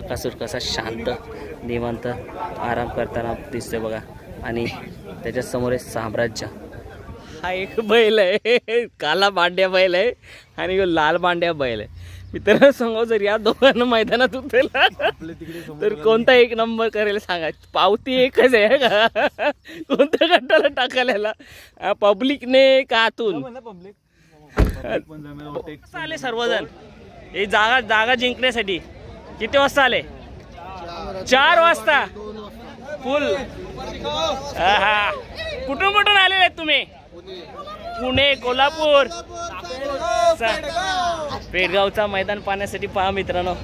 बकासूर कसा शांत निवांत आराम करताना दिसतोय बघा। आणि त्याच्या समोर आहे साम्राज्य। हा एक बैल आहे, काला बांड्या बैल आहे आणि लाल बांड्या बैल आहे। मित्रांनो सांगू, जर या दोघांना मैदानात उतरला तर कोणता एक नंबर करेल सांगा। पावती एकच आहे का, कोणत्या गटाला टाकायला, पब्लिकने का आतून आले सर्वजण हे जागा जिंकण्यासाठी? किती वाजता आले? 4 वाजता फुल। हा, कुठून आलेले आहेत तुम्ही? पुणे, कोल्हापूर, पेडगावचा मैदान पाहण्यासाठी पहा मित्रांनो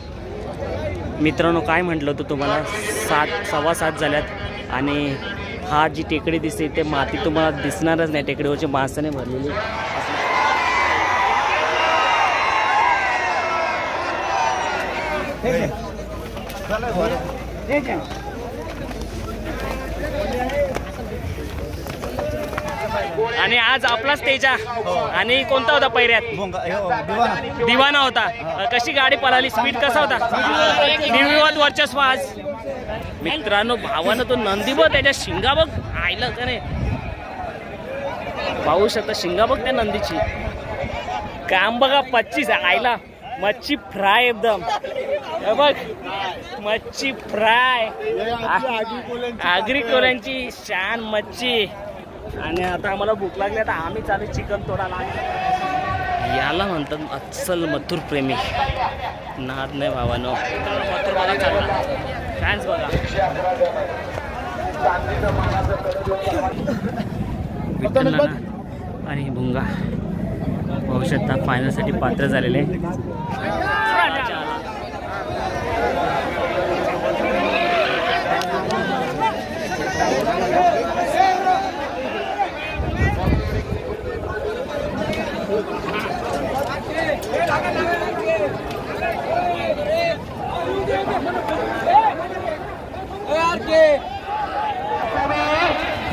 काय म्हटलं होतं तुम्हाला, 7:15 झाल्यात आणि हा जी टेकडी दिसते ते माती तुम्हाला दिसणारच नाही, टेकडीवरची माणसाने भरलेली। आणि आज आपलाच तेजा आणि कोणता होता पैऱ्यात? दिवाना होता। कशी गाडी पळाली, स्पीड कसा होता? निर्विवाद वर्चस्व आज। मित्रांनो भावानं तो नंदी बघ, त्याच्या शिंगा बघ, आयला का नाही पाहू शकता, शिंगा बघ त्या नंदीची। काम बघा 25 आयला, मच्छी फ्राय एकदम बघ, मच्छी फ्राय, आगरी कोल्यांची शान मच्छी। आणि आता आम्हाला भूक लागली, आता आम्ही चालू चिकन तोडायला। याला म्हणतात अस्सल मथुर प्रेमी, नाद नाही भावानो। मथुर बघा चालला, फॅन्स बघा, आणि भुंगा पाहू शकता फायनलसाठी पात्र झालेले।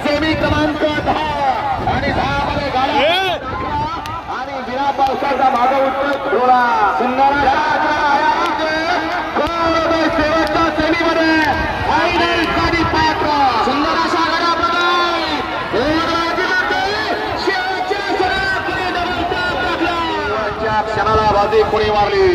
सेमी क्रमांक 10 आणि 10 मध्ये गाडी आणि बिना पावसाचा मागे उतरत थोडा सुंदर शेवटच्या सेमीमध्ये फायनल साठी पात्र सुंदर अशा शेवटच्या क्षणाला बाजी कोणी मारली।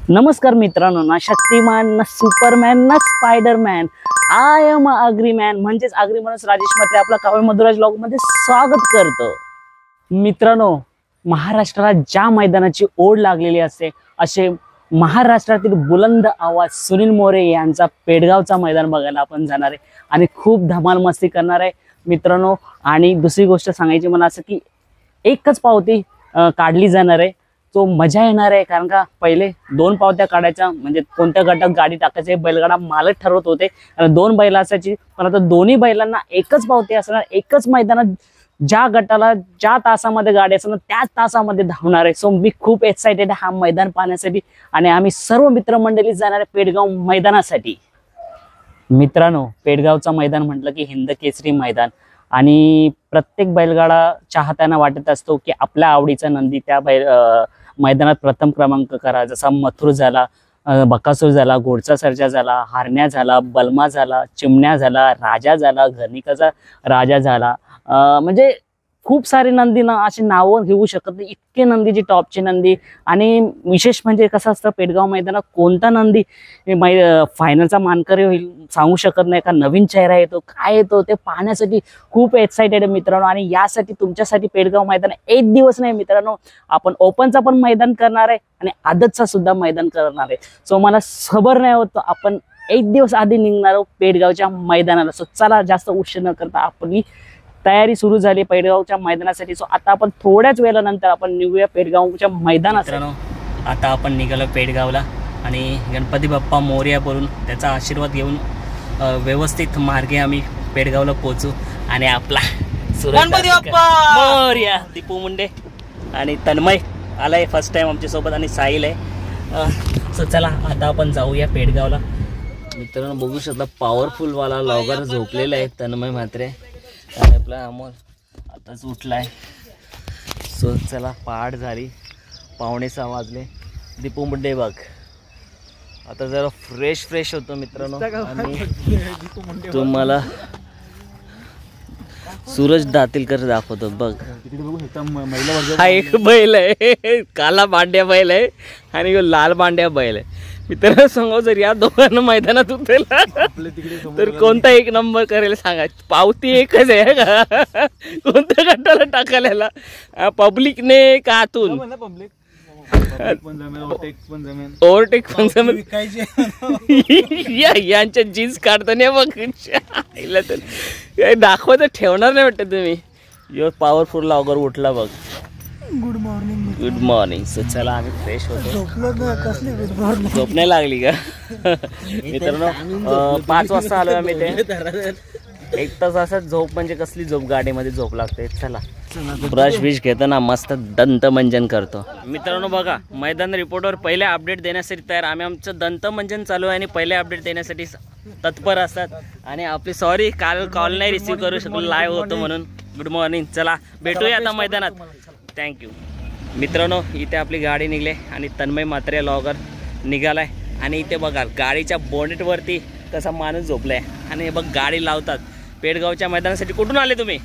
नमस्कार मित्रांनो, ना शक्तिमान, ना सुपरमॅन, ना स्पायडरमॅन, आय एम अग्रीमॅन म्हणजेच अग्री माणूस राजेश म्हात्रे आपला काव्य मधुराज ब्लॉग मध्ये स्वागत करतो। मित्रांनो, महाराष्ट्राला ज्या मैदानाची ओढ लागलेली असते असे महाराष्ट्रातील बुलंद आवाज सुनील मोरे यांचा पेडगावचा मैदान बघायला आपण जाणार आहे आणि खूप धमाल मस्ती करणार आहे मित्रांनो। आणि दुसरी गोष्ट सांगायची मला असं की एकच पावती काढली जाणार आहे, तो मजा येणार आहे। कारण का पहिले 2 पावत्या काढायच्या म्हणजे कोणत्या गटात गाडी टाकायची बैलगाडा मालक ठरवत होते आणि 2 बैल असायची, पण आता दोन्ही बैलांना एकच पावती असणार, एकच मैदानात ज्या गटाला ज्या तासामध्ये गाडी असणार त्याच तासामध्ये धावणार आहे। सो मी खूप एक्साइटेड आहे हा मैदान पाहण्यासाठी आणि आम्ही सर्व मित्रमंडळी जाणार आहे पेडगाव मैदानासाठी। मित्रांनो, पेडगावचा मैदान म्हटलं की हिंद केसरी मैदान आणि प्रत्येक बैलगाडा चाहत्यांना वाटत असतो की आपल्या आवडीचा नंदी त्या मैदानात प्रथम क्रमांक करा। जसा मथुर झाला, बकासूर झाला, घोडचा सर्जा झाला, हारण्या झाला, बलमा झाला, चिमण्या झाला, राजा झाला, घरनिकाचा राजा झाला, म्हणजे खूप सारे नंदी ना अशी नावं घेऊ शकत नाही, इतके नंदीची टॉपचे नंदी। आणि विशेष म्हणजे कसं असतं पेडगाव मैदानात कोणता नंदी फायनलचा मानकरी होईल सांगू शकत नाही, का नवीन चेहरा येतो काय येतो ते पाहण्यासाठी खूप एक्साइटेड आहे मित्रांनो। आणि यासाठी तुमच्यासाठी पेडगाव मैदान एक दिवस नाही मित्रांनो, आपण ओपनचा पण मैदान करणार आहे आणि आदतचा सुद्धा मैदान करणार आहे। सो मला सबर नाही होत, आपण एक दिवस आधी निघणार आहोत पेडगावच्या मैदानाला। सो चला जास्त उशीर न करता आपली तयारी सुरू झाली पेडगावच्या मैदानासाठी। सो आता आपण थोड्याच वेळानंतर आपण निघूया पेडगावच्या मैदानात। आता आपण निघालो पेडगावला आणि गणपती बाप्पा मोरया बोलून त्याचा आशीर्वाद घेऊन व्यवस्थित मार्गे आम्ही पेडगावला पोहोचू. आणि आपला गणपती बाप्पा मोरया दीपू मुंडे आणि तन्मय आलाय फर्स्ट टाइम आमच्यासोबत आणि साहिल आहे. सो चला आता आपण जाऊया पेडगावला. मित्रांनो बघू शकता पॉवरफुलवाला लॉगर झोपलेला आहे तन्मय म्हात्रे आणि आपला अमोल आताच उठला आहे. सो चला पहाट झाली 5:15 वाजले. दीपू मुंडे बघ आता जरा फ्रेश होतो मित्रांनो. आणि तुम्हाला सूरज दातीलकर दाखवतो बघ. हा एक बैल आहे काला बांड्या बैल आहे आणि लाल बांड्या बैल आहे. मित्रांनो सांगू जर या दोघांना मैदानात उतरला तर कोणता एक नंबर करेल सांगा. पावती एकच आहे का कोणत्या गटाला टाकायला पब्लिकने का आतून ओव्हरटेक पण जमेल. यांच्या जीन्स काढताना बघ तर दाखवायचं ठेवणार नाही वाटतं तुम्ही. यो पॉवरफुल लॉगर उठला बघ. Good morning. सो चला आम्ही फ्रेश होतो. झोप नाही लागली का मित्रांनो. 5 वाजता आलोय आम्ही ते. 1 तास असं झोप म्हणजे कसली झोप गाडीमध्ये झोप लागते. चला ब्रश बिश घेताना मस्त दंतमंजन करतो. मित्रांनो बघा मैदान रिपोर्टवर पहिले अपडेट देण्यासाठी तयार. आम्ही आमचं दंतमंजन चालू आहे आणि पहिले अपडेट देण्यासाठी तत्पर असतात. आणि आपली सॉरी काल कॉल नाही रिसीव्ह करू शकलो लाईव्ह होतो म्हणून. Good morning. चला भेटूया आता मैदानात. थँक्यू. मित्रांनो इथे आपली गाडी निघले आणि तन्मय म्हात्रे लॉगर निघालाय. आणि इथे बघा गाडीच्या बोनेटवरती कसा माणूस झोपलाय. आणि बघ गाडी लावतात. पेडगावच्या मैदानासाठी कुठून आले तुम्ही?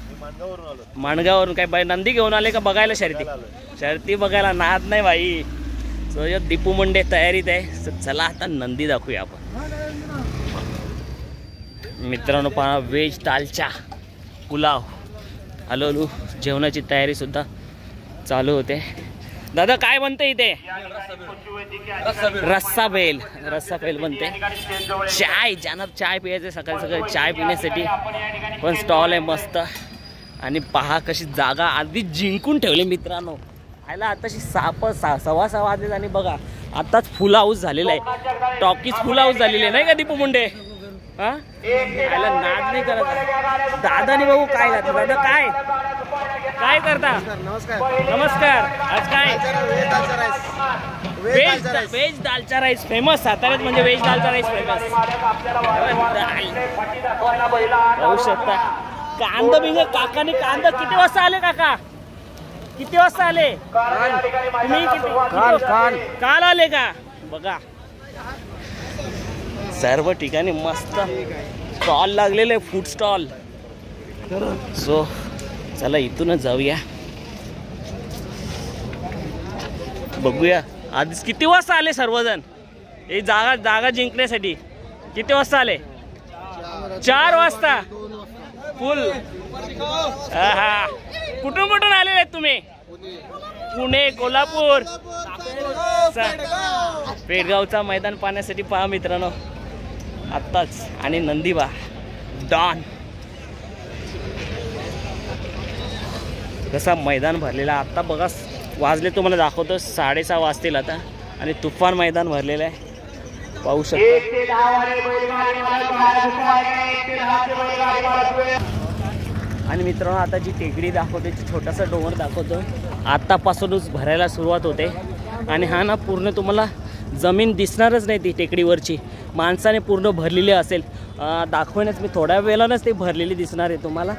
माणगावरून. काय नंदी घेऊन आले का बघायला शर्ती बघायला? नाद नाही भाई. सो दीपू मुंडे तयारीत आहे. सो चला आता नंदी दाखवूया आपण. मित्रांनो पहा व्हेज दालचा पुलाव हळूहळू जेवणाची तयारी सुद्धा चालू होते. दादा काय बनते इथे? रस्सा बेल बनते. चाय ज्यांना चाय पियायचे सकाळी चाय पिण्यासाठी पण स्टॉल आहे मस्त. आणि पहा कशी जागा आधी जिंकून ठेवली मित्रांनो. आयला आताशी 6:15 वाजले आणि बघा आताच फुल हाऊस झालेला आहे. टॉकीज फुल हाऊस झालेली आहे नाही का दीपू मुंडे? हा आयला नाद नाही करत. दादाने बघू काय घातलं. दादा काय करता? नमस्कार. आज काय? व्हेज दालचा राईस फेमस साताऱ्यात. म्हणजे व्हेज दालचा राईस फेमस. होऊ शकता. कांदा बिंग काकाने कांदा किती वाजता आले काका? किती वाजता आले तुम्ही? काल आले का? बघा सर्व ठिकाणी मस्त स्टॉल लागलेले फूड स्टॉल. सो चला इथूनच जाऊया बघूया आधीच किती वाजता आले सर्वजण. हे जागा जिंकण्यासाठी किती वाजता आले? 4 वाजता फुल. हा कुठून आलेले आहेत तुम्ही? पुणे, कोल्हापूर. पेडगावचा मैदान पाहण्यासाठी पहा मित्रांनो आत्ताच. आणि नंदीबा डॉन कसा मैदान भरलेला. आत्ता बघा वाजले तुम्हाला दाखवतो 6:30 वाजतील आता. आणि तुफान मैदान भरलेलं आहे पाहू शकता. आणि मित्रांनो आता जी टेकडी दाखवते ती छोटासा डोंगर दाखवतो. आत्तापासूनच भरायला सुरुवात होते. आणि हा ना पूर्ण तुम्हाला जमीन दिसणारच नाही. ती टेकडीवरची माणसाने पूर्ण भरलेली असेल. दाखवण्यास मी थोड्या वेळानंच ते भरलेली दिसणार आहे तुम्हाला.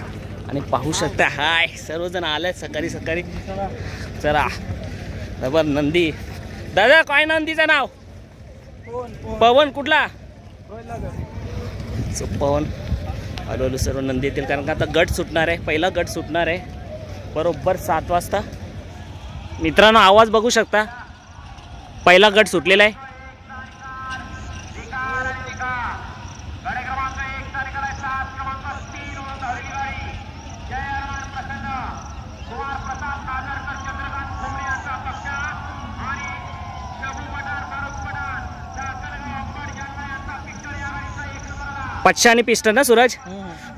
आणि पाहू शकता हाय सर्वजण आले सकाळी. चला बरोबर नंदी. दादा काय नंदीचं नाव? पवन. कुठला? पवन. हळूहळू सर्व नंदी येतील कारण का आता गट सुटणार आहे. पहिला गट सुटणार आहे बरोबर 7 वाजता. मित्रांनो आवाज बघू शकता. पहिला गट सुटलेला आहे. पच्चा आणि पिस्टन ना सूरज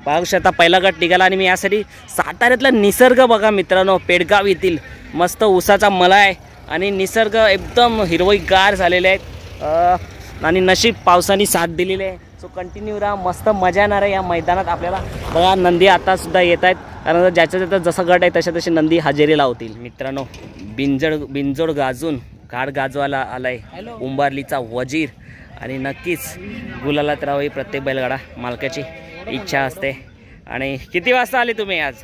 पाहू शकता पहिला गट निघाला. आणि मी यासाठी साताऱ्यातला निसर्ग बघा मित्रांनो. पेडगाव येथील मस्त ऊसाचा मळा आहे आणि निसर्ग एकदम हिरवईगार झालेले आहेत. आणि नशीब पावसाने साथ दिलेली आहे. सो कंटिन्यू राहा, मस्त मजा येणार आहे या मैदानात आपल्याला. बघा नंदी आता सुद्धा येत आहेत, कारण ज्याच्या त्याचा जसा गट आहे तशा तशी नंदी हजेरी लावतील. मित्रांनो बिंजोड गाजून घाट गाजवायला आलाय उंबारलीचा वजीर. आणि नक्कीच गुलालात राहावी प्रत्येक बैलगाडा मालकाची इच्छा असते. आणि किती वाजता आले तुम्ही आज?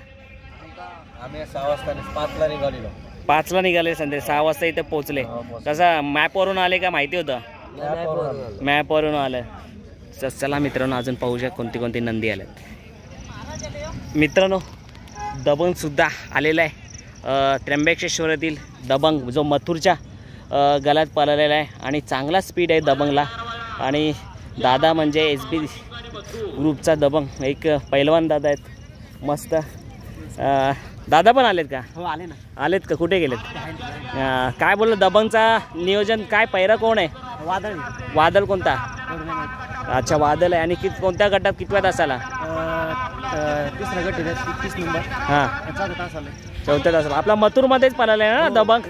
आम्ही 6 वाजता 5ला निघालेलो. 5ला निघाले, संध्याकाळी 6 वाजता इथे पोहोचले. कसं मॅपवरून आले का माहिती होतं? मॅपवरून आलं. चला मित्रांनो अजून पाहूया कोणती कोणती नंदी आल्यात. मित्रांनो दबंगसुद्धा आलेला आहे. त्र्यंबकेश्वरातील दबंग जो मथुरच्या गळ्यात पळालेला आहे आणि चांगला स्पीड आहे दबंगला. आणि दादा म्हणजे SB ग्रुपचा दबंग एक पैलवान दादा आहेत मस्त. दादा पण आलेत का? हो आले ना. आलेत का? कुठे गेलेत? काय बोललं दबंगचा नियोजन काय? पैरा कोण आहे? वादळ कोणता? अच्छा वादळ आहे. आणि कोणत्या गटात कितव्या तासाला? तिसरा गट 30 नंबर. हां चौथ्या तासाला. आपला मथुरमध्येच पळाला आहे ना दबंग.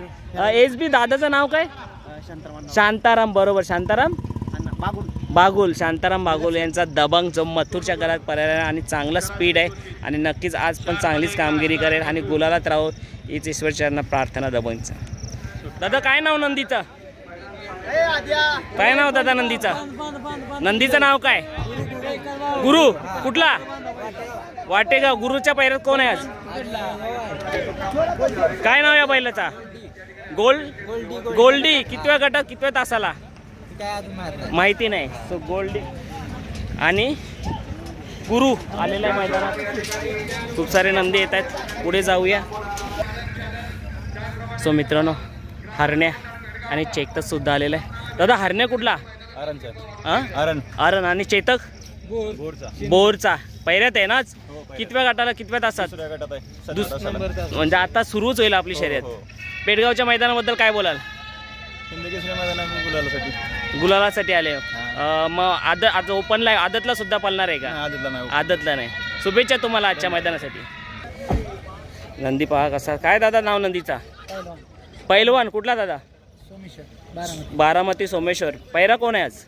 SB दादाचं नाव काय? शांताराम. बरोबर शांताराम बागुल. शांताराम बागुल यांचा दबंग जो मथुरच्या गळ्यात पळाला आहे आणि चांगला स्पीड आहे आणि नक्कीच आज पण चांगलीच कामगिरी करेल आणि गुलालात राहू हीच ईश्वरचरणात प्रार्थना दबंगचं. दादा काय नाव नंदीचं? काय नाव दादा नंदीचं? नंदीचं नाव काय? गुरु. कुठला? वाटेगाव. गुरुच्या पैरात कोण आहे आज? काय नाव या बैलाचा? गोल्डी. कितव्या गटात कितव्या तासाला? माहिती नाही. सो गोल्डी आणि गुरु आलेल्या मैदानात. खूप सारे नंदी येत आहेत. पुढे जाऊया. सो मित्रांनो हरण्या आणि चेतक सुद्धा आलेला आहे. दादा हरण्या कुठला? अरण. आणि चेतक बोरचा पैऱ्यात आहे ना? कितव्या गटाला कितव्या तासात? म्हणजे आता सुरूच होईल आपली शर्यत. पेडगावच्या मैदानाबद्दल काय बोलाल? गुलालासाठी आले. मग आज ओपनला आदतला सुद्धा पळणार आहे का? आदतला नाही. शुभेच्छा तुम्हाला आजच्या मैदानासाठी. नंदी पहा कसा. काय दादा नाव नंदीचा? पैलवान. कुठला दादा? बारामती सोमेश्वर. पैरा कोण आहे आज?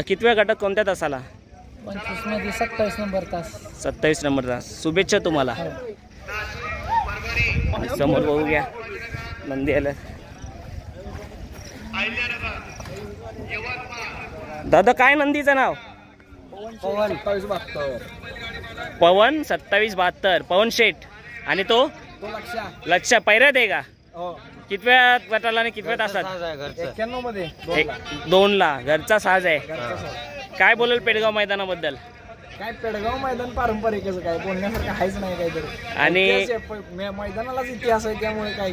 कितव्या गटात कोणत्या तासाला? 27 नंबर तास. 27 नंबर तास. शुभेच्छा तुम्हाला. समोर बघू घ्या नंदी आलं. दादा काय नंदीचं नाव? पवन 2772. पवन शेठ. आणि तो लक्ष पैऱ्यात आहे का? कितव्या गटाला आणि कितव्या तासात? 91 मध्ये 2ला. घरचा साज आहे. काय बोलेल पेडगाव मैदानाबद्दल? काय पेडगाव मैदान पारंपरिकच काय बोलण्यासारखं आहेच नाही काहीतरी. आणि मैदानालाच इतिहास आहे त्यामुळे काय.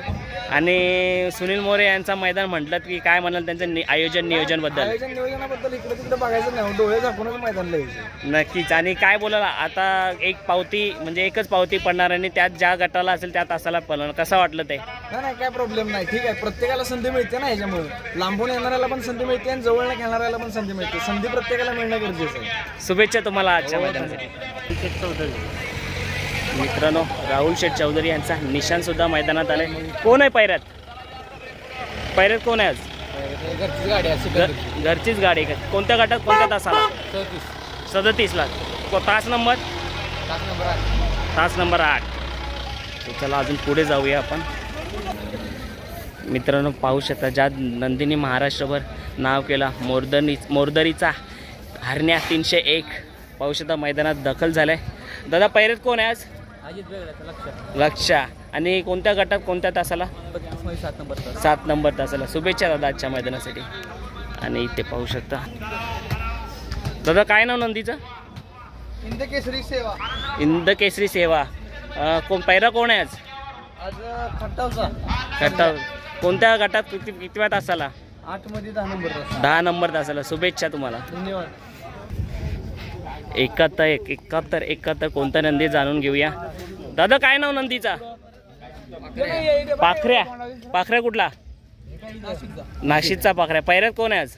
आणि सुनील मोरे यांचा मैदान म्हटलं की काय म्हणाल त्यांचं नियोजनाबद्दल? नियोजनाबद्दल इकडे तिकडे बघायचं नाही, डोळे झाकूनच मैदान लिहायचं. नक्कीच. आणि काय बोलायला आता एक पावती म्हणजे एकच पावती पडणार आणि त्यात ज्या गटाला असेल त्या तासाला पडणार. कसं वाटलं ते? नाही काय प्रॉब्लेम नाही. ठीक आहे. प्रत्येकाला संधी मिळते ना ह्याच्यामुळे. लांबून येणाऱ्याला पण संधी मिळते आणि जवळनं खेळणाऱ्याला पण संधी मिळते. संधी प्रत्येकाला मिळणं गरजेचं आहे. शुभेच्छा तुम्हाला आजच्या मैदानासाठी. मित्रांनो राहुल शेठ चौधरी यांचा निशाण सुद्धा मैदानात आले. कोण आहे पैऱ्यात? पैऱ्यात कोण आहे आज? घरचीच गाडी आहे. कोणत्या गटात कोणत्या तासाला? 37ला. तास नंबर? तास नंबर 8. चला अजून पुढे जाऊया आपण. मित्रांनो पाहू शकता ज्या नंदिनी महाराष्ट्रभर नाव केला मोरदरीचा हरण्या 301 पाहू शकता मैदानात दाखल झालाय. दादा पैऱ्यात कोण आहे आज? लक्ष. आणि कोणत्या गटात कोणत्या तासाला? 7 नंबर तासाला. शुभेच्छा दादा आजच्या मैदानासाठी. आणि इथे पाहू शकता दादा काय नाव नंदीचं? इंदकेसरी सेवा. इंदकेसरी सेवा. कोण पैरा कोण आहे आज? खटाव. कोणत्या गटात कितव्या तासाला? 8 मध्ये 10 नंबर तास. 10 नंबर तासाला. शुभेच्छा तुम्हाला. धन्यवाद. 71 कोणता नंदी जाणून घेऊया. दादा काय नाव नंदीचा? पाखऱ्या कुठला? नाशिकचा पाखऱ्या. पैऱ्यात कोण आहे आज?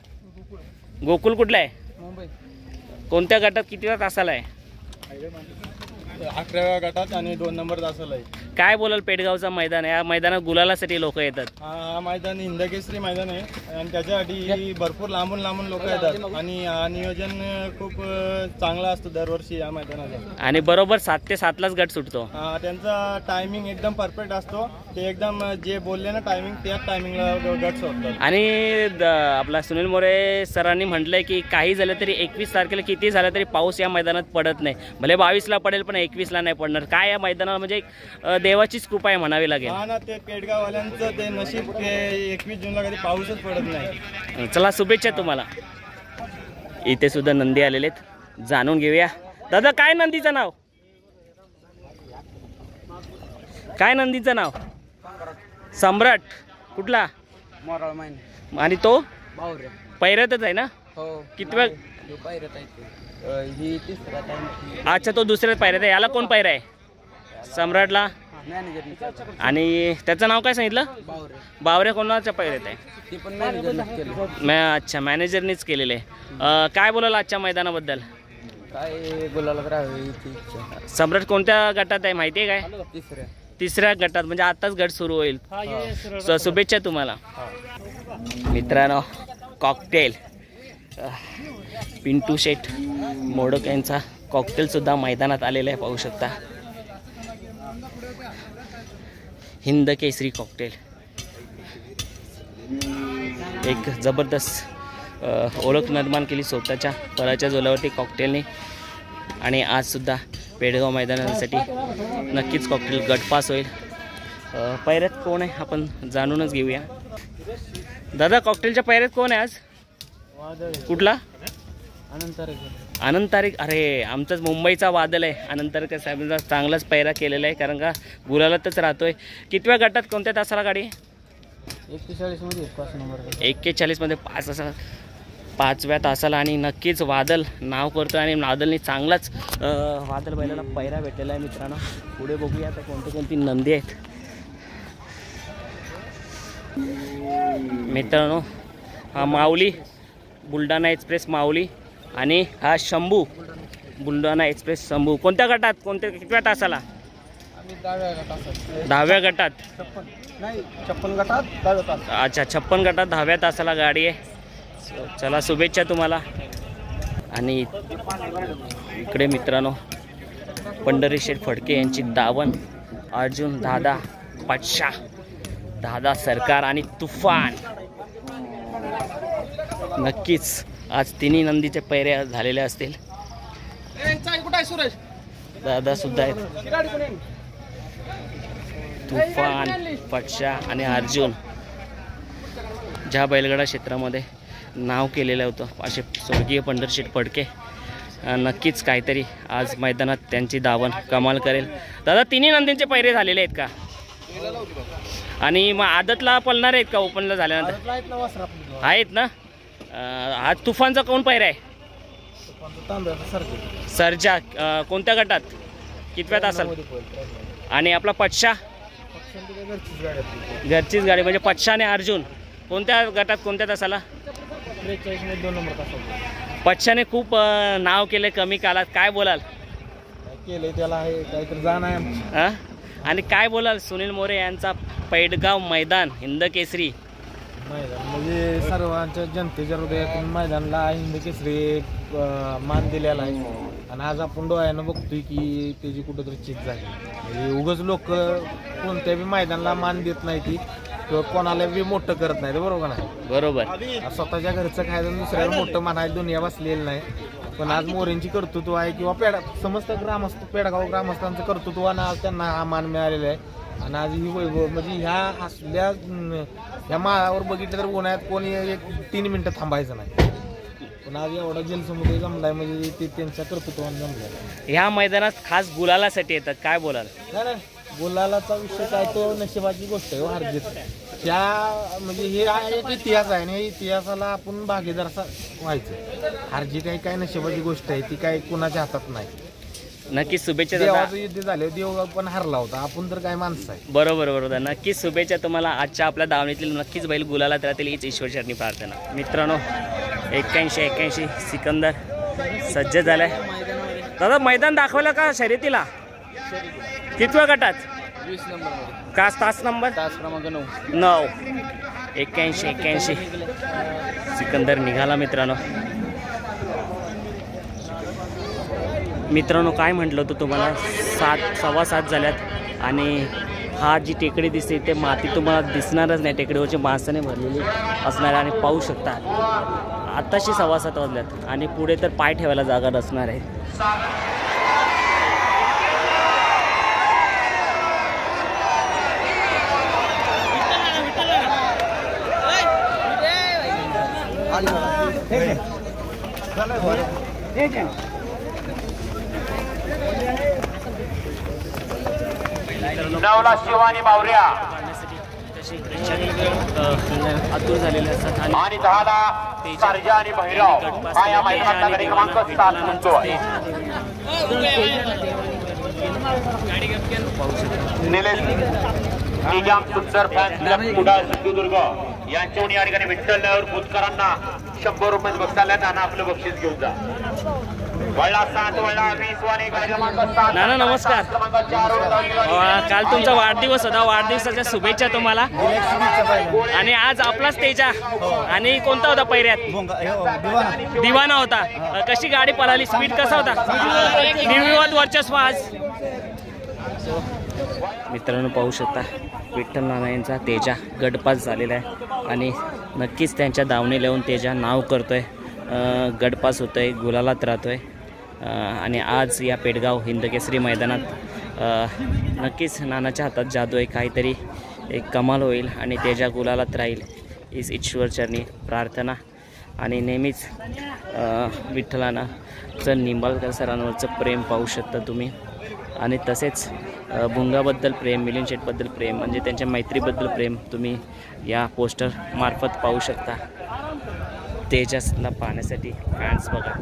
गोकुल. कुठला आहे? मुंबई. कोणत्या गटात कितव्या तासाला आहे? 11व्या गटात आणि 2 नंबर तासाला आहे. काय बोलाल पेडगावचं मैदान आहे, या मैदानात गुलालासाठी लोक येतात. हा मैदान हिंदकेसरी मैदान आहे आणि त्याच्यासाठी भरपूर लांबून लोक येतात आणि नियोजन खूप चांगला असतो दरवर्षी या मैदानाचा. आणि बरोबर 7 ते 7लाच गट सुटतो. त्यांचा टायमिंग एकदम परफेक्ट असतो. ते एकदम जे बोलले ना टायमिंग त्याच टायमिंगला गट सोडतात. आणि आपला सुनील मोरे सरांनी म्हटलंय की काही झालं तरी 21 तारखेला किती झालं तरी पाऊस या मैदानात पडत नाही. भले 22ला पडेल पण 21ला नाही पडणार. काय या मैदानावर म्हणजे देवाचीच कृपा आहे म्हणावी लागेल. हा ना, ते पेडगाववाल्यांचं ते नशीब 21 जूनला कधी पाऊसच पडत नाही. चला शुभेच्छा तुम्हाला. इथे सुद्धा नंदी आलेले आहेत, जाणून घेऊया. दादा काय नंदीचं नाव, काय नंदीचं नाव? सम्राट. कुठला? आणि तो पैऱ्यातच आहे ना? किती वेळ? अच्छा, तो दुसऱ्याच पायऱ्यात आहे. याला कोण पायऱ्या आहे? सम्राटला. आणि त्याचं नाव काय सांगितलं? बावरे. कोणाच्या पायऱ्यात आहे? अच्छा, मॅनेजरनीच केलेलं आहे. काय बोलाल आजच्या मैदानाबद्दल? काय बोलायला सम्राट कोणत्या गटात आहे माहिती आहे काय? तिसऱ्या गटात, म्हणजे आताच गट सुरू होईल. शुभेच्छा तुम्हाला. मित्रांनो, कॉकटेल पिंटू शेठ मोडक यांचा कॉकटेल सुद्धा मैदानात आलेला आहे, पाहू शकता. हिंद केसरी कॉकटेल एक जबरदस्त ओळख निर्माण केली स्वतःच्या पराच्या जोलावरती कॉकटेलने. आणि आज सुद्धा पेडगाव मैदानासाठी नक्कीच कॉकटेल गट पास होईल. पैऱ्यात कोण आहे आपण जाणूनच घेऊया. दादा, कॉकटेलच्या पैऱ्यात कोण आहे आज? कुठला? आनंद तारीख. अरे, आमचाच मुंबईचा वादल आहे. आनंद तारीख साहेबांचा चांगलाच पैरा केलेला आहे, कारण का गुलालातच राहतोय. कितव्या गटात कोणत्या तासाला गाडी? 41 मध्ये 5 तासाला, 5व्या तासाला. आणि नक्कीच वादल नाव करतो आणि वादलनी चांगलाच वादल बैलाला पैरा भेटलेला आहे. मित्रांनो, पुढे बघूया आता कोणती नंदी आहेत. मित्रांनो, हा माऊली बुलढाणा एक्सप्रेस माऊली आणि हा शंभू बुलढाणा एक्सप्रेस शंभू. कोणत्या गटात, कितव्या तासाला? 10व्या गटात. 56 गटात 10व्या तास. अच्छा, 56 गटात 10व्या तासाला गाडी आहे. चला शुभेच्छा तुम्हाला. आणि इकडे मित्रांनो, पंढरी शेठ फडके यांची दावण, अर्जुन दादा पाटशा, दादा सरकार आणि तुफान. नक्कीच आज तिन्ही नंदीचे पैरे झालेले असतील. दादा सुद्धा आहेत, तुफान, पटशा आणि अर्जुन. ज्या बैलगाडा क्षेत्रामध्ये नाव केलेलं होतं असे स्वर्गीय पंढरशेठ फडके, नक्कीच काहीतरी आज मैदानात त्यांची दावण कमाल करेल. दादा, तिन्ही नंदींचे पैरे झालेले आहेत का? आणि मग आदतला पळणार आहेत का ओपनला झाल्यानंतर? आहेत ना. आज तुफानचा कोण पैरा आहे? सरजा. कोणत्या गटात, कितव्या तासाला? आणि आपला पटशा? घरचीच गाडी, म्हणजे पटशा आणि अर्जुन कोणत्या गटात, कोणत्या तासाला? 43 नंबर तासाला. पटशाने खूप नाव केले कमी कालात. काय बोलाल? केलंय त्याला, काहीतरी जाण आहे. आणि काय बोलाल सुनील मोरे यांचा पेडगाव मैदान हिंद केसरी मैदान, म्हणजे सर्वांच्या जनतेच्या हृदयातून मैदानला हिंद केसरी मान दिलेला आहे. आणि आज आपण डोळ्यानं बघतोय की त्याची कुठंतरी चीज झाली. म्हणजे उगाच लोक कोणत्या बी मैदानाला मान देत नाही ती, किंवा कोणाला बी मोठं करत नाही. बरोबर नाही? बरोबर. स्वतःच्या घरचं खायचं दुसऱ्याला मोठं म्हणायला दुनिया बसलेलं नाही. पण आज मोरेंची कर्तृत्व आहे किंवा समस्त ग्रामस्थ पेडगाव ग्रामस्थांचं कर्तृत्व आणि आज त्यांना हा मान मिळालेला आहे. आणि आज ही वैभव, म्हणजे ह्या असल्या ह्या माळावर बघितलं तर उन्हाळ्यात कोणी 3 मिनिटं थांबायचं नाही. पण आज एवढा जलसमुद्र जमलाय, म्हणजे ते त्यांच्या कर्तृत्वाने जमलाय. ह्या मैदानात खास गुलालासाठी येतात. काय बोलाल? नाही, गुलालाचा विषय काय, तो नशिबाची गोष्ट आहे. हारजीत त्या म्हणजे हे एक इतिहास आहे आणि या इतिहासाला आपण भागीदार व्हायचं. हारजीत ही काय नशिबाची गोष्ट आहे, ती काय कुणाच्या हातात नाही. नक्कीच शुभेच्छा. देवाचं युद्ध झाले, देव पण हरला होता, आपण तर काय माणसं आहे. बरोबर बरोबर. नक्कीच शुभेच्छा तुम्हाला. आजच्या आपल्या दावणीतील नक्कीच बैल गुलालात राहतील हीच ईश्वरचरणी प्रार्थना. मित्रांनो, 81 सिकंदर सज्ज झालाय. दादा, मैदान दाखवलं का शर्यतीला? कितव्या गटात? 20 नंबर का तास नंबर? तास क्रमांक 9. 9. 81 सिकंदर निघाला मित्रांनो. मित्रांनो काय म्हटलं होतं तुम्हाला, 7:15 झाल्यात आणि हा जी टेकडी दिसते ते माती तुम्हाला दिसणारच नाही, टेकडीवरची माणसाने भरलेली असणार आणि पाहू शकता आत्ताशी 7:15 वाजल्यात आणि पुढे तर पाय ठेवायला जागा नसणार आहे. नवला शिवानी बावऱ्या आतुर झालेले असतात आणि 10ला सर्जा आणि भैरव हा या मैदानात नगरी क्रमांक 7 म्हणतोय. निलेश निजाम सुंदर फॅन क्लब कुडाळ सिंधुदुर्ग यांच्याकडून या ठिकाणी विठ्ठल नगर बुधकरांना 100 रुपये बक्षाला नाना आपलं बक्षीस घेऊन जा. वळला 7 वळला 20 वाणे क्रमांक 7. नाना नमस्कार. काल तुमचा वाढदिवस होता, वाढदिवसाच्या शुभेच्छा तुम्हाला. आणि आज आपलाच तेजा आणि कोणता होता पैऱ्यात? दिवाना होता. कशी गाडी पळाली, स्पीड कसा होता? निर्विवाद वर्चस्व आज. मित्रांनो पाहू शकता विठ्ठल नाना यांचा तेजा गटपास झालेला आहे आणि नक्कीच त्यांच्या दावणी लावून तेजा नाव करतोय, गटपास होतोय, गुलालात राहतोय. आणि आज या पेडगाव हिंदकेसरी मैदानात नक्कीच नानाच्या हातात जादू आहे, काहीतरी एक कमाल होईल आणि तेजा गुलालात राहील हीच ईश्वरचरणी प्रार्थना. आणि नेहमीच विठ्ठलानाचं निंबाळकर सरांवरचं प्रेम पाहू शकता तुम्ही आणि तसेच भुंगाबद्दल प्रेम, मिलिंद शेठबद्दल प्रेम, म्हणजे त्यांच्या मैत्रीबद्दल प्रेम तुम्ही या पोस्टर मार्फत पाहू शकता. तेजसला पाहण्यासाठी फॅन्स बघा.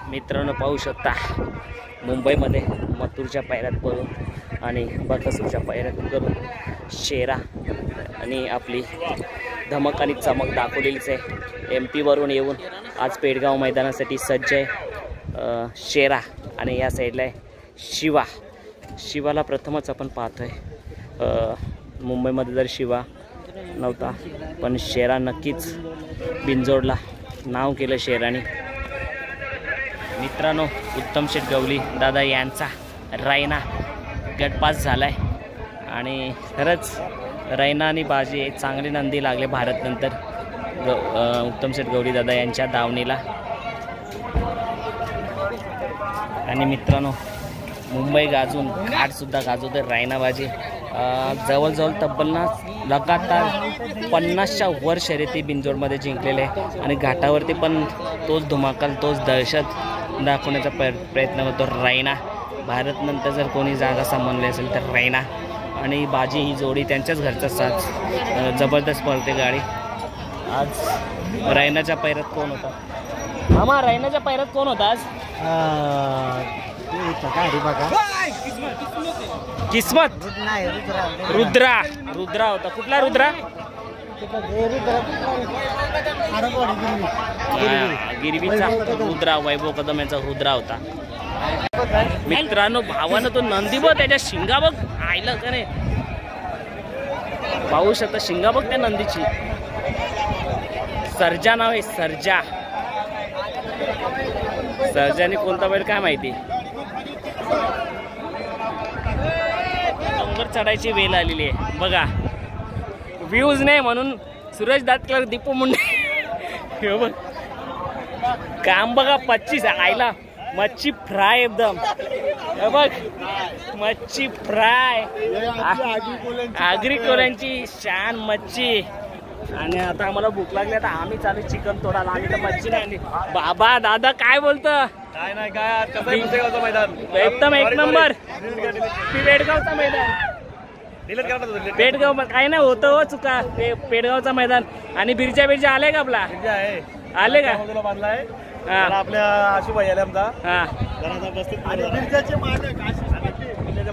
मित्रांनो पाहू शकता मुंबईमध्ये मथुरच्या पायऱ्यात पळून आणि बकासूरच्या पायऱ्यात करून शेरा आणि आपली धमक आणि चमक दाखवलेलीच आहे. MP वरून येऊन आज पेडगाव मैदानासाठी सज्ज आहे शेरा आणि या साईडला आहे शिवाला प्रथमच आपण पाहतोय. मुंबईमध्ये जर शिवा नव्हता पण शेरा नक्कीच बिंजोडला नाव केलं शेराने. मित्रांनो उत्तम शेठ गवली दादा यांचा रायना गटपास झाला आहे आणि खरंच रायना आणि बाजी चांगले नंदी लागले भारत नंतर उत्तम शेठ गवली दादा यांच्या दावणीला. आणि मित्रांनो मुंबई गाजून घाटसुद्धा गाजवते रायनाबाजी. जवळजवळ तब्बल ना लगातार 50च्या वर शर्यती बिंजोडमध्ये जिंकलेले आहे आणि घाटावरती पण तोच धुमाकल, तोच दहशत दाखवण्याचा प्रयत्न करतो रायना. भारतनंतर जर कोणी जागा सांभाळली असेल तर रायना आणि बाजी ही जोडी त्यांच्याच घरचा साथ जबरदस्त पळते गाडी. आज रायनाच्या पैऱ्यात कोण होता मामा? रायनाच्या पैऱ्यात कोण होता आज? किस्मत रुद्रा होता. कुठला रुद्रा? गिरवीचा रुद्रा, वैभव कदम यांचा रुद्रा होता. मित्रांनो भावानं तो नंदी बघ, त्याच्या शिंगा बघ आयलं का नाही, पाहू शकता शिंगा बघ त्या नंदीची. सर्जा नाव आहे, सर्जाने कोणता बैल काय माहिती. डोंगर चढायची वेळ आलेली आहे बघा, व्ह्यूज नाही म्हणून सूरज दातकर, दीपू मुंडे बघ काम बघा. 25 आयला मच्छी फ्राय एकदम बघ, मच्छी फ्राय आगरी कोल्यांची शान मच्छी. आणि आता आम्हाला भूक लागली, आता आम्ही चालू चिकन तोडायला. आम्ही तर मच्छी नाही आणली. बाबा दादा काय बोलतं? काय नाही काय कसं मैदान एकदम एक नंबर. पेडगावचा मैदान, पेडगाव काय नाही होतं हो चुका. पेडगावचा मैदान आणि बिरच्या आले का? आपला आले का? आपल्या आशुभाई आले आमचा. हा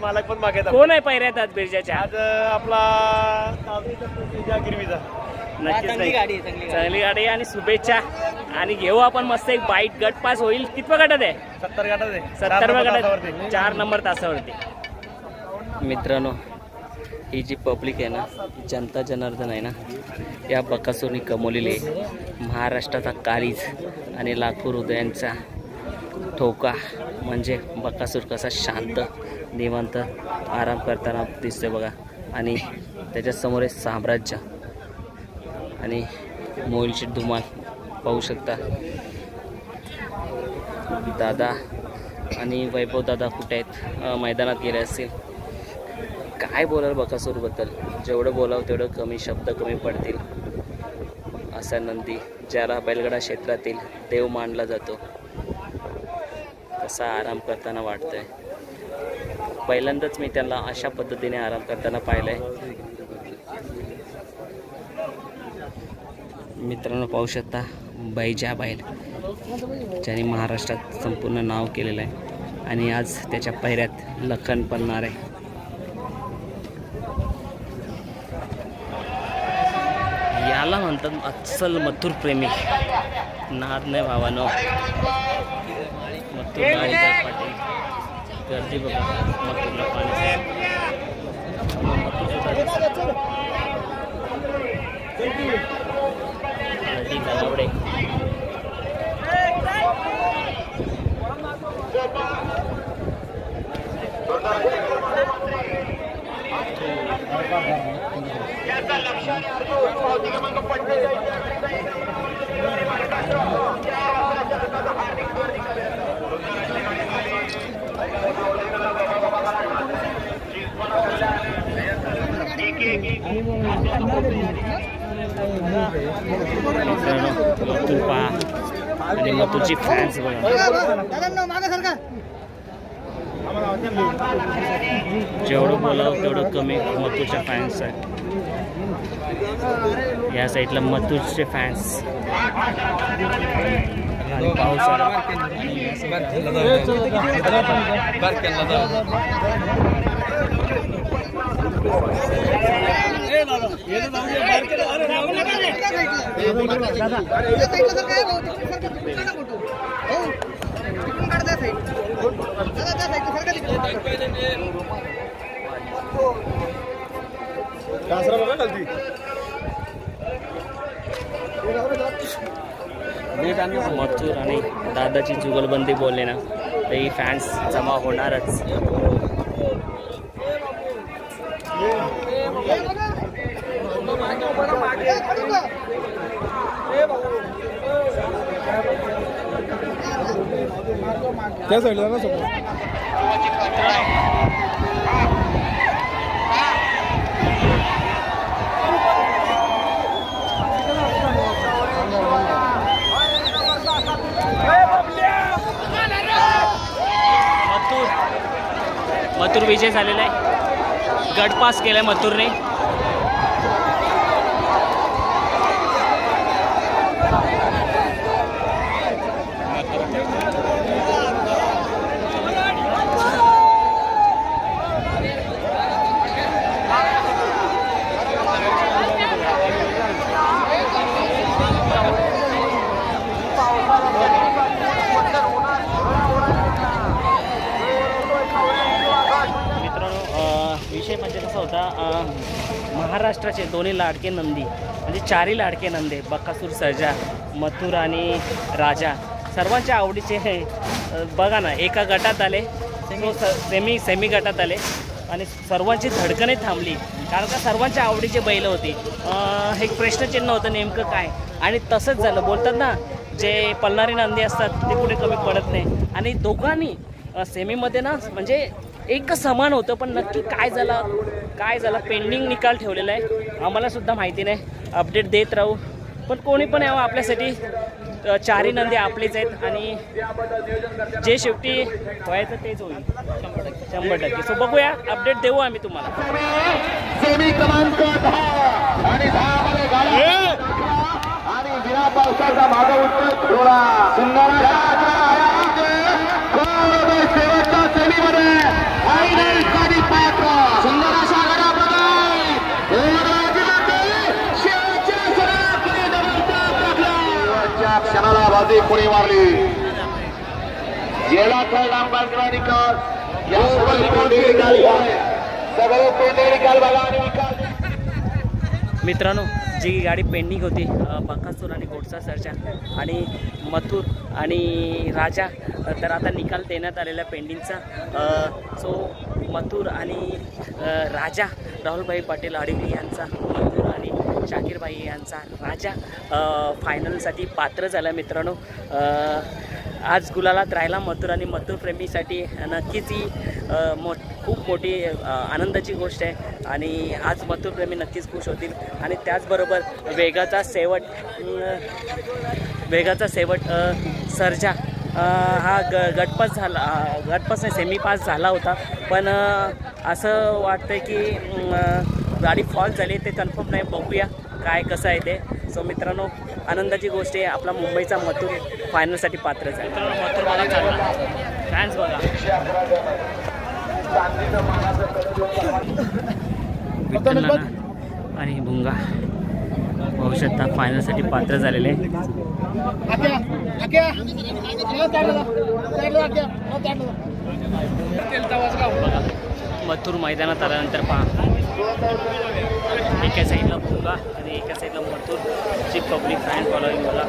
मालक पण मागे कोण आहे पैऱ्यात आज बिरजाच्या? आज आपला गिरवीचा नक्कीच चांगली गाडी आणि शुभेच्छा. आणि घेऊ आपण मस्त एक बाईट. गट पास होईल. कितव्या गटात आहे? 70व्या गटात 4 नंबर तासावरती. मित्रांनो, ही जी पब्लिक आहे ना, जनता जनार्दन आहे ना, या बकासूरनी कमवलेली आहे महाराष्ट्राचा काळीज आणि लाखो हृदयांचा ठोका. म्हणजे बकासूर कसा शांत निवांत आराम करताना दिसतोय बघा. आणि त्याच्यासमोर आहे साम्राज्य आणि मोहिलची धुमाल पाहू शकता. दादा आणि वैभव दादा कुठे आहेत? मैदानात गेले असतील. काय बोलाल बकासूरबद्दल? जेवढं बोलावं तेवढं कमी, शब्द कमी पडतील. असा नंदी ज्याला बैलगाडा क्षेत्रातील देव मानला जातो, कसा आराम करताना वाटतंय. पहिल्यांदाच मी त्याला अशा पद्धतीने आराम करताना पाहिलंय. मित्रांनो पाहू शकता बैजा बैल, ज्याने महाराष्ट्रात संपूर्ण नाव केलेलं आहे आणि आज त्याच्या पहिऱ्यात लखन पडणार आहे. याला म्हणतात अस्सल मथुर प्रेमी. नाद नाही भावानो. मथुर माळीदार पाटील गर्दी बघा. मथुरला पाणी गावडे. मथुर पहा आणि मथुरची फॅन्स बघा. जेवढं बोलावं तेवढं कमी मथुरच्या फॅन्स आहेत. या साईडला मथुरचे फॅन्स आणि पाऊस मथुर आणि दादाची जुगलबंदी बोलले ना, तर ही फॅन्स जमा होणारच. त्या साईडला ना सपोज मथुर विजय झालेला आहे. गट पास केलाय मथुरने. विषय म्हणजे कसा होता, महाराष्ट्राचे दोन्ही लाडके नंदी म्हणजे 4ही लाडके नंदी, बकासूर, सर्जा, मथुर आणि राजा, सर्वांच्या आवडीचे बघा ना, एका गटात आले, सेमी गटात आले आणि सर्वांची धडकने थांबली, कारण का सर्वांच्या आवडीचे बैल होती. एक प्रश्नचिन्ह होतं नेमकं काय, आणि तसंच झालं. बोलतात ना, जे पळणारी नंदी असतात ते कुठे कमी पडत नाही, आणि दोघांनी सेमीमध्ये ना म्हणजे एक समान होतं, पण नक्की काय झालं पेंडिंग निकाल ठेवलेला आहे, आम्हाला सुद्धा माहिती नाही. अपडेट देत राहू, पण कोणी पण यावं आपल्यासाठी. 4ही नंदी आपलीच आहेत आणि जे शेवटी व्हायचं तेच होईल 100%. सो बघूया, अपडेट देऊ आम्ही तुम्हाला. सेमी क्रमांक 10 आणि 10 मध्ये गाडी आणि विना पावसाचा मागे उठला सुंदर शेवटच्या सेमीमध्ये फायनल साठी पात्र सुंदर अशा गडामध्ये शेवटच्या मध्ये पुढे मारली गेला खेळ लांबांकडे निकाल या सगळे पेंडे निकाल बघा आणि निकाल. मित्रांनो, जी गाडी पेंडिंग होती बकासूर आणि गोडसा सरच्या आणि मथुर आणि राजा, तर आता निकाल देण्यात आलेला पेंडिंगचा. सो मथुर आणि राजा, राहुलभाई पाटील अडिगली यांचा मथुर आणि शाकीरभाई यांचा राजा फायनलसाठी पात्र झाला. मित्रांनो, आज गुलालात राहिला मथुर आणि मथुर प्रेमीसाठी नक्कीच ही खूप मोठी आनंदाची गोष्ट आहे आणि आज मथुर प्रेमी नक्कीच खुश होतील. आणि त्याचबरोबर वेगाचा शेवट सर्जा हा गटपास नाही सेमी पास झाला होता, पण असं वाटतं की गाडी फॉल झाली, ते कन्फर्म नाही, बघूया काय कसं आहे ते. सो मित्रांनो, आनंदाची गोष्ट आहे, आपला मुंबईचा मथुर फायनलसाठी पात्र आहे. मित्रांनो, मथुर बघा चालला, फॅन्स बघा, विठ्ठल नाना आणि भुंगा पाहू शकता फायनलसाठी पात्र झालेले. मथुर मैदानात आल्यानंतर पहा, एका साईडला भुंगा आणि एका साईडला मथुरची पब्लिक फॅन फॉलोईंग बघा.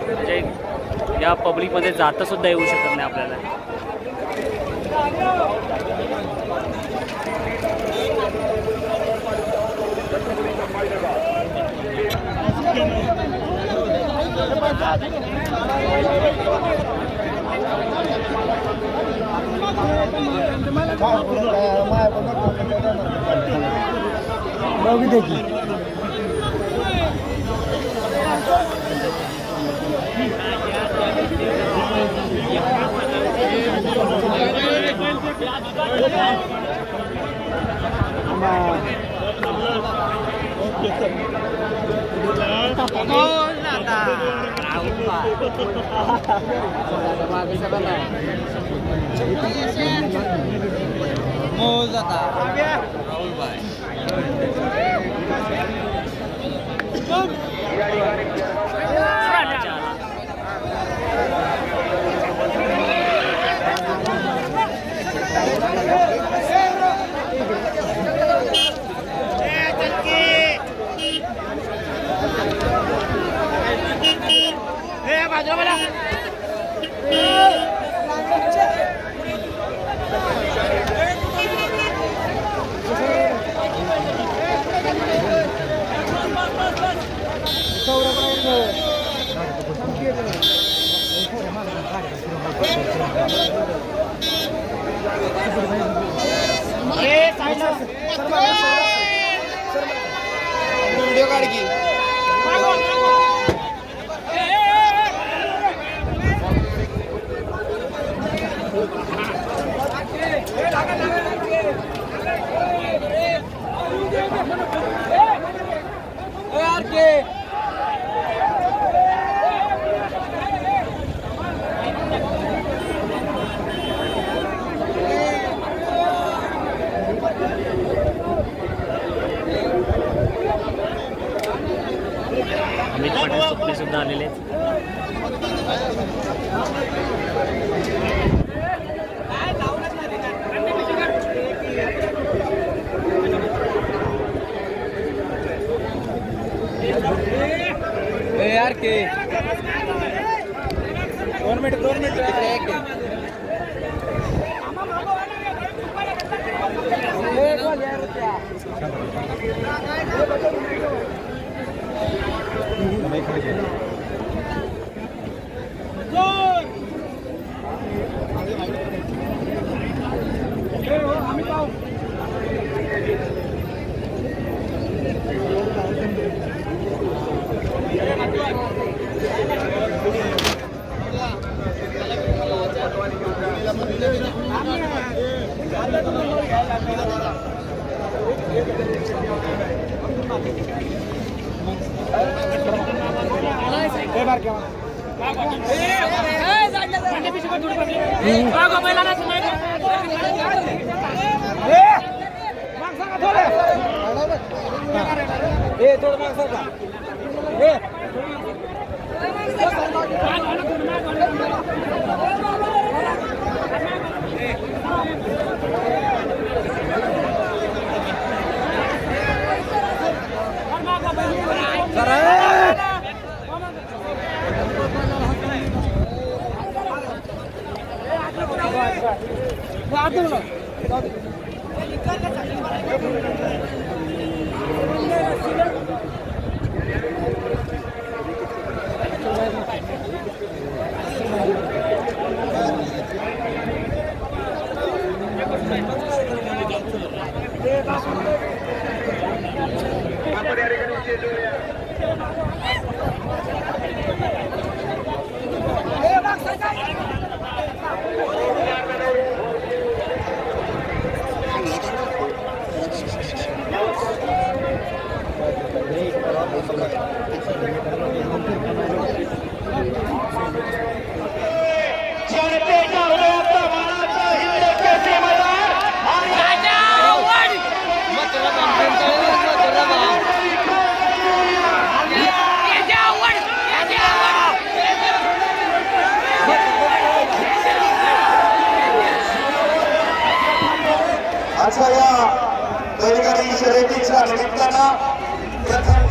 म्हणजे या पब्लिकमध्ये जाता सुद्धा येऊ शकत नाही आपल्याला. व्हिडिओ काढ की. अमित पाटील सुपले सुद्धा आलेले आहेत. यार के 2 मिनिट आजच्या या बैलगाडी शर्यतीच्या निमित्तानं प्रथम